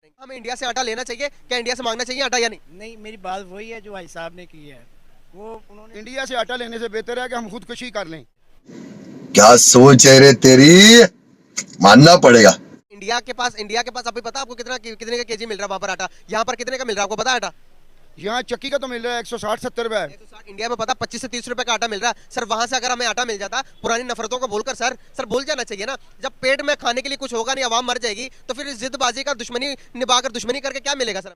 हमें इंडिया से आटा लेना चाहिए क्या, इंडिया से मांगना चाहिए आटा या नहीं? नहीं, मेरी बात वही है जो भाई साहब ने की है। वो उन्होंने इंडिया से आटा लेने से बेहतर है कि हम खुदकुशी कर लें। क्या सोच है रे तेरी, मानना पड़ेगा। इंडिया के पास अभी पता आपको कितने का केजी मिल रहा है वहां पर आटा? यहाँ पर कितने का मिल रहा है आपको पता है आटा? यहाँ चक्की का तो मिल रहा है 160-70 रुपए। 160 इंडिया में पता 25 से 30 रुपए का आटा मिल रहा है सर। वहां से अगर हमें आटा मिल जाता, पुरानी नफरतों को बोलकर सर भूल जाना चाहिए ना। जब पेट में खाने के लिए कुछ होगा नहीं, आवाम मर जाएगी, तो फिर इस जिद्दबाजी का दुश्मनी निभाकर दुश्मनी करके क्या मिलेगा सर?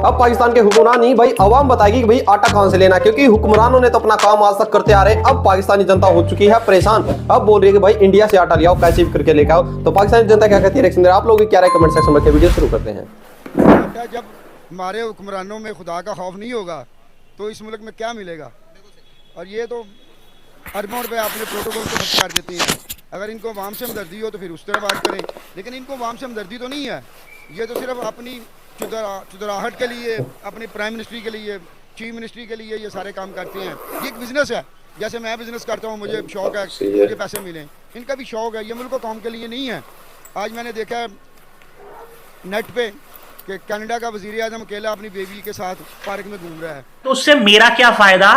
अब पाकिस्तान के हुक्मरान नहीं भाई अवाम बताएगी कि भाई आटा कहां से लेना, क्योंकि हुक्मरानों ने तो अपना काम आज तक करते आ रहे। अब पाकिस्तानी जनता हो चुकी है परेशान, अब बोल रही है कि भाई इंडिया से आटा ले आओ, कैसे भी करके लेके आओ। तो पाकिस्तानी जनता क्या कहती है, आप लोग क्या राय कमेंट सेक्शन में वीडियो शुरू करते हैं। जब हमारे हुक्मरानों में खुदा का खौफ नहीं होगा तो इस मुल्क में क्या मिलेगा? और ये तो अरबों रुपए अपने प्रोटोकॉल को खर्च कर देते हैं। अगर इनको अवाम से हमदर्दी हो तो फिर उस तरह बात करें, लेकिन इनको अवाम से हमदर्दी तो नहीं है। ये तो सिर्फ अपनी चुदराहट के लिए, अपनी प्राइम मिनिस्ट्री के लिए, चीफ मिनिस्ट्री के लिए ये सारे काम करते हैं। ये एक बिजनेस है, जैसे मैं बिजनेस करता हूँ, मुझे शौक है मुझे पैसे मिलें, इनका भी शौक है। ये मुल्क कौम के लिए नहीं है। आज मैंने देखा है नेट पे कि कनाडा का वजीर आजम अकेला अपनी बेबी के साथ पार्क में घूम रहा है। तो उससे मेरा क्या फायदा?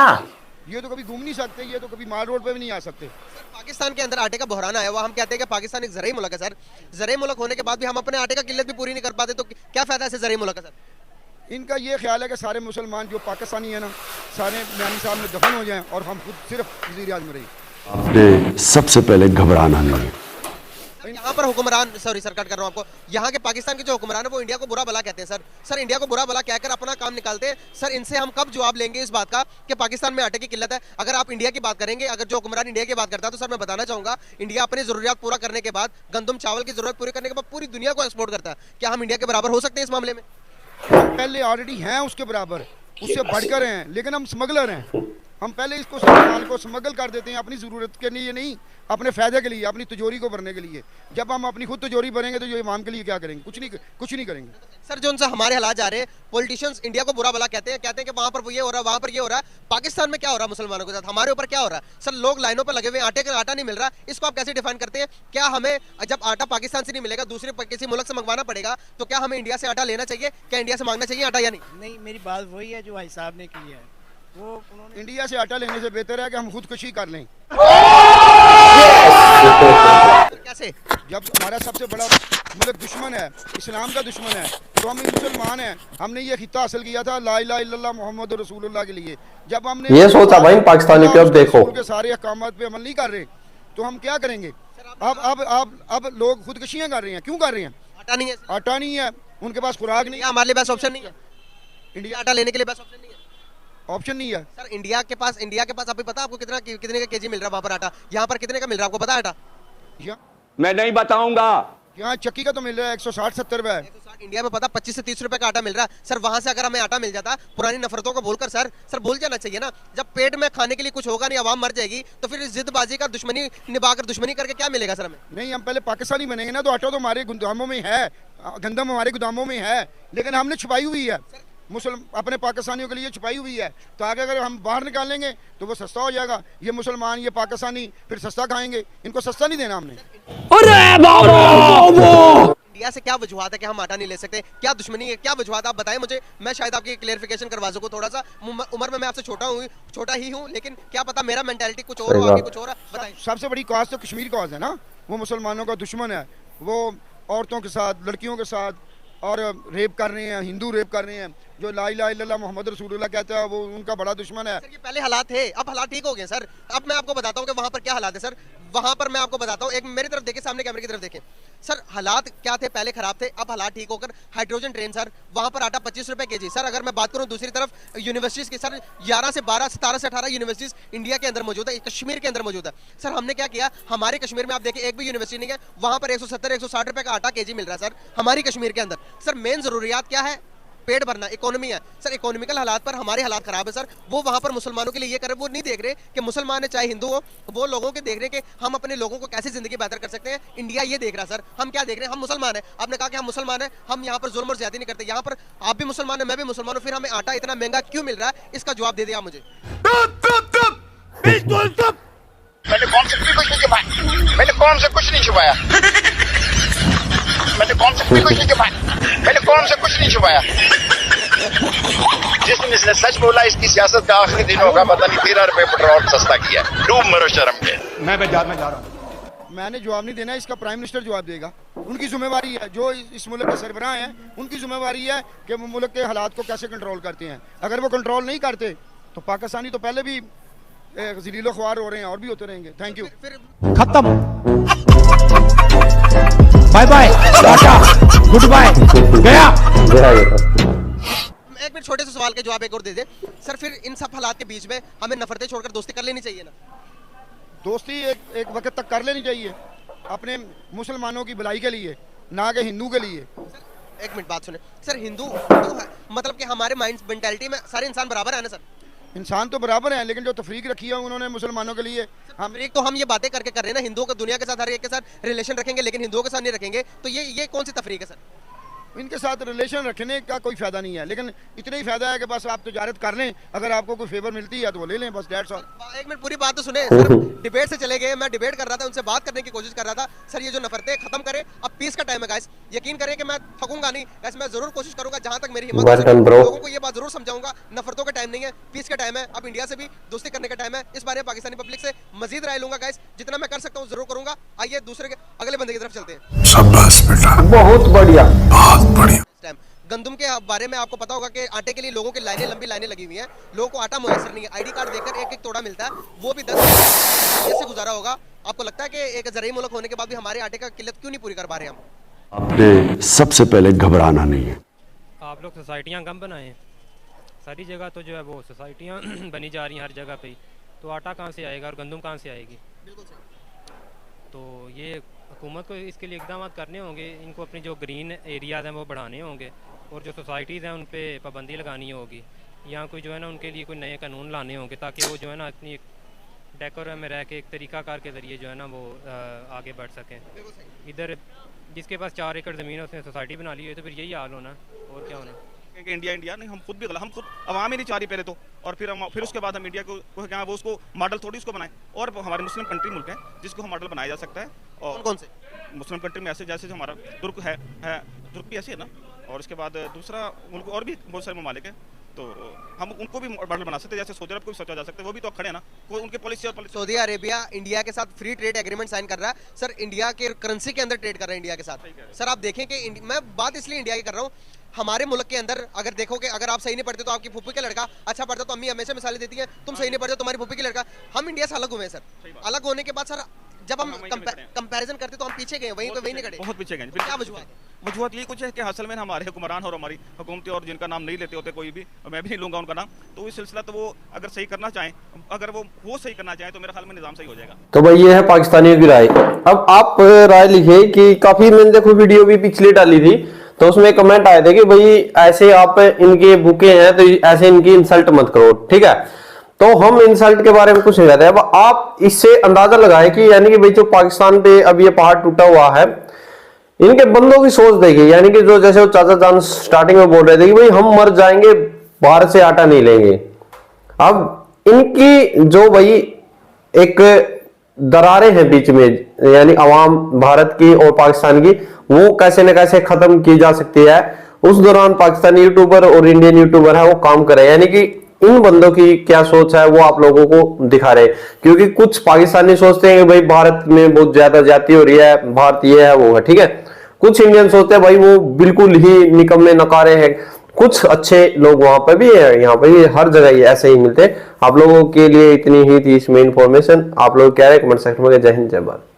ये तो कभी घूम नहीं सकते, ये तो कभी माल रोड पे भी नहीं आ सकते। पाकिस्तान के अंदर आटे का बहरान आया हुआ, हम कहते हैं कि पाकिस्तान एक ज़राई मुल्क है सर। ज़राई मुल्क होने के बाद भी हम अपने आटे का किल्लत भी पूरी नहीं कर पाते, तो क्या फायदा है ज़राई मुल्क का सर? इनका ये ख्याल है कि सारे मुसलमान जो पाकिस्तानी है ना, सारे म्यानी साहब में दफन हो जाएं और हम खुद सिर्फ वजीर आजम रहे। आपने सबसे पहले घबराना नहीं। यहाँ पर हुक्मरान, सॉरी सर कट कर रहा हूँ आपको, यहाँ के पाकिस्तान के जो हुक्मरान है वो इंडिया को बुरा भला कहते हैं सर इंडिया को बुरा भला कहकर अपना काम निकालते हैं सर। इनसे हम कब जवाब लेंगे इस बात का कि पाकिस्तान में आटे की किल्लत है? अगर आप इंडिया की बात करेंगे, अगर जो हुक्मरान इंडिया की बात करता है, तो सर मैं बताना चाहूंगा इंडिया अपनी जरूरियात पूरा करने के बाद, गंदम चावल की जरूरत पूरी करने के बाद पूरी दुनिया को एक्सपोर्ट करता है। क्या हम इंडिया के बराबर हो सकते हैं इस मामले में? पहले ऑलरेडी हैं उसके बराबर, उससे बढ़कर हैं, लेकिन हम स्मगलर हैं। हम पहले इसको माल को स्मगल कर देते हैं अपनी ज़रूरत के लिए नहीं, अपने फ़ायदे के लिए, अपनी तिजोरी को भरने के लिए। जब हम अपनी खुद तिजोरी भरेंगे तो ये इमाम के लिए क्या करेंगे? कुछ नहीं करेंगे सर। जो उनसे हमारे हालात जा रहे हैं, पॉलिटिशियंस इंडिया को बुरा भला कहते हैं कि वहां पर ये हो रहा है, वहां पर ये हो रहा है। पाकिस्तान में क्या हो रहा है मुसलमानों के साथ, हमारे ऊपर क्या हो रहा है सर? लोग लाइनों पर लगे हुए, आटा नहीं मिल रहा, इसको आप कैसे डिफाइन करते हैं? क्या हमें जब आटा पाकिस्तान से नहीं मिलेगा, दूसरे किसी मुल्क से मंगवाना पड़ेगा, तो क्या हमें इंडिया से आटा लेना चाहिए क्या, इंडिया से मांगना चाहिए आटा या नहीं? नहीं, मेरी बात वही है जो भाई साहब ने की है। वो उन्होंने इंडिया से आटा लेने से बेहतर है कि हम खुदकुशी कर लें। कैसे? जब हमारा सबसे बड़ा मुल्क दुश्मन है, इस्लाम का दुश्मन है, तो हम मुसलमान हैं। हमने ये खिता हासिल किया था ला इलाहा इल्लल्लाह मुहम्मद रसूलुल्लाह के लिए। जब हमने ये सोचा भाई पाकिस्तानी पे, अब देखो के सारे अहकामात पे अमल नहीं कर रहे तो हम क्या करेंगे? अब लोग खुदकुशियाँ कर रहे हैं। क्यों कर रहे हैं? आटा नहीं है उनके पास, खुराक नहीं है। हमारे लिए बेस्ट ऑप्शन नहीं है इंडिया आटा लेने के लिए, बेस्ट ऑप्शन नहीं है, ऑप्शन नहीं है सर। इंडिया के पास अभी पता आपको कितने का केजी मिल रहा है वहां पर आटा? यहाँ पर कितने का मिल रहा है आपको पता है आटा? मैं नहीं बताऊंगा। यहाँ चक्की का तो मिल रहा है 160-70 रुपए। 160 इंडिया में पता 25 से 30 रुपए का आटा मिल रहा है सर। वहां से अगर हमें आटा मिल जाता, पुरानी नफरतों को बोलकर सर भूल जाना चाहिए ना। जब पेट में खाने के लिए कुछ होगा नहीं, आवाम मर जाएगी, तो फिर इस जिद्दबाजी का दुश्मनी निभाकर दुश्मनी करके क्या मिलेगा सर हमें? नहीं, हम पहले पाकिस्तानी बनेंगे ना, तो आटा तो हमारे गोदामों में है, गंदम हमारे गोदामों में है, लेकिन हमने छुपाई हुई है अपने पाकिस्तानियों के लिए छुपाई हुई है। तो आगे अगर हम बाहर निकालेंगे तो वो सस्ता हो जाएगा। ये मुसलमान, ये पाकिस्तानी फिर सस्ता खाएंगे, इनको सस्ता नहीं देना हमने। इंडिया से क्या वजूहत है कि हम आटा नहीं ले सकते? क्या दुश्मनी है, क्या वजूहत आप बताएं मुझे, मैं शायद आपकी क्लेरिफिकेशन करवा सकूं थोड़ा सा। उम्र में मैं आपसे छोटा ही हूं, लेकिन क्या पता मेरा मेंटालिटी कुछ और हो, कुछ और बताएं। सबसे बड़ी कॉज तो कश्मीर कॉज है ना। वो मुसलमानों का दुश्मन है, वो औरतों के साथ, लड़कियों के साथ और रेप कर रहे हैं, हिंदू रेप कर रहे हैं। जो ला इलाहा इल्लल्लाह मोहम्मद रसूलुल्लाह कहता है वो उनका बड़ा दुश्मन है। सर ये पहले हालात थे, अब हालात ठीक हो गए सर। अब मैं आपको बताता हूँ कि वहाँ पर क्या हालात है सर। वहाँ पर मैं आपको बताता हूँ, एक मेरी तरफ देखें, सामने कैमरे की तरफ देखें सर। हालात क्या थे? पहले खराब थे, अब हालात ठीक होकर हाइड्रोजन ट्रेन सर, वहाँ पर आटा 25 रुपए केजी सर। अगर मैं बात करूँ दूसरी तरफ यूनिवर्सिटीज़ की सर, 11 से 12, 17 से 18 यूनिवर्सिटीज़ इंडिया के अंदर मौजूद है, कश्मीर के अंदर मौजूद है सर। हमने क्या किया, हमारे कश्मीर में आप देखिए एक भी यूनिवर्सिटी नहीं है, वहाँ पर 170-160 रुपए का आटा केजी मिल रहा है सर हमारी कश्मीर के अंदर। सर मेन जरूरियात क्या है? पेट भरना, इकोनॉमी है सर। इकोनॉमिकल हालात पर हमारे हालात खराब है सर। वो वहां पर मुसलमानों के लिए ये करे, वो नहीं देख रहे कि मुसलमान है चाहे हिंदू हो, वो लोगों के देख रहे कि हम अपने लोगों को कैसे जिंदगी बेहतर कर सकते हैं। इंडिया ये देख रहा सर, हम क्या देख रहे हैं? हम मुसलमान है, आपने कहा कि हम मुसलमान है, हम यहाँ पर जुल्म और ज्यादती नहीं करते। यहाँ पर आप भी मुसलमान है, मैं भी मुसलमान हूँ, फिर हमें आटा इतना महंगा क्यों मिल रहा है? इसका जवाब दे दिया मुझे। मैंने कौन से कुछ नहीं छुपाया। मैंने कौन से कुछ नहीं छुपाया, मैंने कौन से कुछ नहीं छुपाया। जिस दिन इसने सच बोला, इसकी सियासत का आखिरी दिन होगा, पता नहीं 13 रुपए पेट्रोल सस्ता किया। डूब मरो शर्म के। मैं जा रहा हूँ। मैंने जवाब नहीं देना, इसका प्राइम मिनिस्टर जवाब देगा। उनकी जिम्मेवारी है, जो इस मुल्क के सरबराह हैं उनकी जिम्मेवारी है कि वो मुल्क के हालात को कैसे कंट्रोल करते हैं। अगर वो कंट्रोल नहीं करते तो पाकिस्तानी तो पहले भी ज़लीलो ख्वार हो रहे हैं और भी होते रहेंगे। Thank you. खत्म, bye bye, tata, goodbye, गया। एक मिनट, छोटे से सवाल के जवाब एक और दे दे सर। फिर इन सब हालात के बीच में हमें नफरतें छोड़कर दोस्ती कर लेनी चाहिए ना? दोस्ती एक वक्त तक कर लेनी चाहिए, अपने मुसलमानों की भलाई के लिए, ना कि हिंदू के लिए। एक मिनट बात सुने सर, हिंदू मतलब कि हमारे माइंड मेंटालिटी में सारे इंसान बराबर है ना सर? इंसान तो बराबर हैं, लेकिन जो तफरीक रखी है उन्होंने मुसलमानों के लिए, हम एक तो हम ये बातें करके कर रहे हैं ना, हिंदुओं को दुनिया के साथ हर एक के साथ रिलेशन रखेंगे लेकिन हिंदुओं के साथ नहीं रखेंगे, तो ये कौन सी तफरीक है सर? इनके साथ रिलेशन रखने का कोई फायदा नहीं है, लेकिन इतना ही फायदा है कि बस आप तजारत कर लें, अगर आपको कोई फेवर मिलती है तो वो ले लें, बस डेट्स ऑल। एक मिनट पूरी बात तो सुने सर। डिबेट से चले गए, मैं डिबेट कर रहा था, उनसे बात करने की कोशिश कर रहा था सर। ये जो नफरतें खत्म करें, अब पीस का टाइम है गाइस, यकीन करें कि मैं थकूंगा नहीं गाइस, मैं जरूर कोशिश करूंगा जहां तक मेरी हिम्मत है लोगों को ये बात जरूर समझाऊंगा, नफरतों का टाइम नहीं है, पीस का टाइम है। अब इंडिया से भी दोस्ती करने का टाइम है। इस बारे में पाकिस्तानी पब्लिक से मजीद राय लूंगा गाइस, जितना मैं कर सकता हूँ जरूर करूंगा। आइए दूसरे के अगले बंदे की तरफ चलते हैं। शाबाश बेटा, बहुत बढ़िया, बहुत बढ़िया। गंदम के बारे में आपको पता होगा कि आटे के लिए लोगों की लाइनें, लंबी लाइनें लगी हुई हैं, लोगों को आटा मुयसर नहीं है। आईडी कार्ड देकर एक तोड़ा मिलता है, वो भी 10 से गुजारा होगा। आपको लगता है कि एक ज़रूरी मुल्क होने के बाद भी हमारे आटे का किल्लत क्यों नहीं पूरी कर पा रहे हम? आपने सबसे पहले घबराना नहीं है। आप लोग सोसाइटियाँ कम बनाएं, सारी जगह तो जो है वो सोसाइटियाँ बनी जा रही हैं हर जगह पे, तो आटा कहाँ से आएगा और गंदम कहाँ से आएगी? बिल्कुल सही। तो ये हुकूमत को इसके लिए इकदाम करने होंगे, इनको अपनी जो ग्रीन एरियाज़ हैं वो बढ़ाने होंगे, और जो सोसाइटीज़ हैं उन पर पाबंदी लगानी होगी, या कोई जो है ना उनके लिए कोई नए कानून लाने होंगे, ताकि वो जो है ना अपनी डेकोर में रह के एक तरीक़ाकार के ज़रिए जो है ना वो आगे बढ़ सकें। इधर जिसके पास 4 एकड़ ज़मीन है उसने सोसाइटी बना ली है, तो फिर यही हाल होना और क्या होना। इंडिया नहीं, हम खुद भी हम खुद अवाम ही नहीं चाह रही पहले तो, और फिर उसके बाद हम इंडिया को क्या वो उसको मॉडल थोड़ी उसको बनाएं। और हमारे मुस्लिम कंट्री मुल्क है जिसको हम मॉडल बनाया जा सकता है। और कौन से मुस्लिम कंट्री में ऐसे जैसे हमारा तुर्क है तुर्क भी ऐसे है ना, और उसके बाद दूसरा मुल्क और भी बहुत सारे ममालिक हैं, तो हम उनको भी मॉडल बना सकते हैं। जैसे सऊदी अरब को भी सोचा जा सकता है, वो भी तो खड़े हैं ना, कोई उनके पॉलिसी और सऊदी अरेबिया इंडिया के साथ फ्री ट्रेड एग्रीमेंट साइन कर रहा है सर, इंडिया के करेंसी के अंदर ट्रेड कर रहा है इंडिया के साथ। सर आप देखें कि मैं बात इसलिए इंडिया की कर रहा हूँ, हमारे मुल्क के अंदर अगर देखोगे, अगर आप सही नहीं पढ़ते तो आपकी फूफी का लड़का अच्छा पढ़ता, तो अम्मी हमेशा मिसालें देती है, तुम सही नहीं पढ़ते तुम्हारी फूफी की लड़का। हम इंडिया से अलग हुए हैं सर, अलग होने के बाद सर जब हम कंपैरिजन करते तो हम पीछे गए, वहीं नहीं खड़े, बहुत पीछे गए। क्या वजूहत यही कुछ है कि असल में हमारे हुक्मरान और हमारी हुकूमतें, और जिनका नाम नहीं लेते होते कोई भी, और मैं भी नहीं लूंगा उनका नाम, तो इस सिलसिला तो वो अगर सही करना चाहें, अगर वो सही करना चाहें तो मेरे ख्याल में निज़ाम सही हो जाएगा। तो भाई ये है पाकिस्तानियों की राय। अब आप राय लिखिए कि काफी मैंने देखो वीडियो भी पिछली डाली थी, तो उसमें कमेंट आए थे कि भाई ऐसे आप इनके भूखे हैं तो ऐसे इनकी इंसल्ट मत करो, ठीक है। तो हम इंसल्ट के बारे में कुछ नहीं कहते। अब आप इससे अंदाजा लगाए कि यानी कि भाई जो पाकिस्तान पे अब ये पहाड़ टूटा हुआ है, इनके बंदों की सोच देखिए, यानी कि जो जैसे वो चाचा जान स्टार्टिंग में बोल रहे थे कि भाई हम मर जाएंगे बाहर से आटा नहीं लेंगे। अब इनकी जो भाई एक दरारें हैं बीच में, यानी अवाम भारत की और पाकिस्तान की, वो कैसे न कैसे खत्म की जा सकती है। उस दौरान पाकिस्तानी यूट्यूबर और इंडियन यूट्यूबर है वो काम करे, यानी कि इन बंदों की क्या सोच है वो आप लोगों को दिखा रहे। क्योंकि कुछ पाकिस्तानी सोचते हैं कि भाई भारत में बहुत ज्यादा जाति हो रही है, भारत ये है वो है, ठीक है। कुछ इंडियन सोचते हैं भाई वो बिल्कुल ही निकम्मे नकारे हैं। कुछ अच्छे लोग वहां पर भी है, यहाँ पर भी हर जगह ये ऐसे ही मिलते हैं। आप लोगों के लिए इतनी ही थी इसमें इंफॉर्मेशन। आप लोग क्या है कमेंट सेक्शन में। जय हिंद, जय भारत।